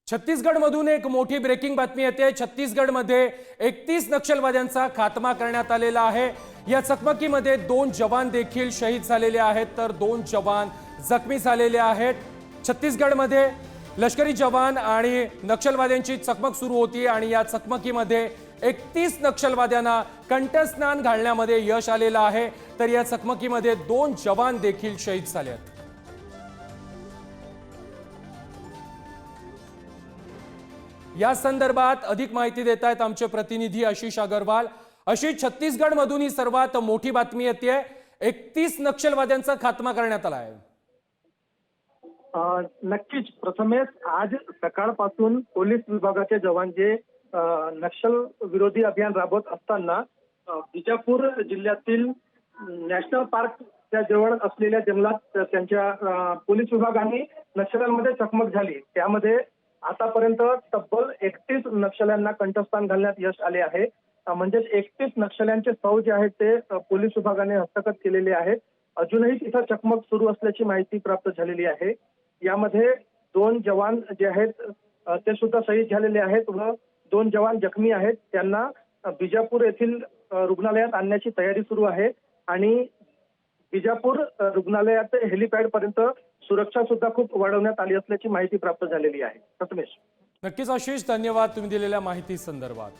छत्तीसगडमधून एक मोठी ब्रेकिंग बातमी येते। छत्तीसगडमध्ये 31 नक्षलवाद्यांचा खात्मा करण्यात आलेला आहे। या चकमकीमध्ये 2 जवान देखील शहीद झालेले आहेत, तर 2 जवान जखमी झालेले आहेत। छत्तीसगडमध्ये लष्करी जवान आणि नक्षलवाद्यांची चकमक सुरू होती आणि या चकमकीमध्ये 31 नक्षलवाद्यांना कंठस्नान घालण्यामध्ये यश आलेलं आहे, तर या चकमकीमध्ये 2 जवान देखील शहीद झाले आहेत। या संदर्भात अधिक माहिती देत आहेत आमचे प्रतिनिधी आशिष अग्रवाल। आशिष, छत्तीसगडमधून ही सर्वात मोठी बातमी येते, 31 नक्षलवाद्यांचा खात्मा करण्यात आला आहे। नक्कीच प्रथमेश आज सकाळपासून पोलीस विभागाचे जवान जे नक्षल विरोधी अभियान राबवत असताना बिजापूर जिल्ह्यातील नॅशनल पार्कच्या जवळ असलेल्या जंगलात त्यांच्या पोलीस विभागाने नक्षल्यांमध्ये चकमक झाली। त्यामध्ये आतापर्यंत तब्बल 31 नक्षल्यांना कंठस्नान घालण्यात यश आले आहे। म्हणजेच 31 नक्षल्यांचे शव जे आहेत ते पोलीस विभागाने हस्तगत केलेले आहेत। अजूनही तिथं चकमक सुरू असल्याची माहिती प्राप्त झालेली आहे। यामध्ये 2 जवान जे आहेत ते सुद्धा शहीद झालेले आहेत व 2 जवान जखमी आहेत। त्यांना बिजापूर येथील रुग्णालयात आणण्याची तयारी सुरू आहे आणि बिजापूर रुग्णालयात हेलिपॅड पर्यंत सुरक्षा सुद्धा खूप वाढवण्यात आली असल्याची माहिती प्राप्त झालेली आहे। प्रथमेश, नक्कीच आशिष, धन्यवाद तुम्ही दिलेल्या माहिती संदर्भात।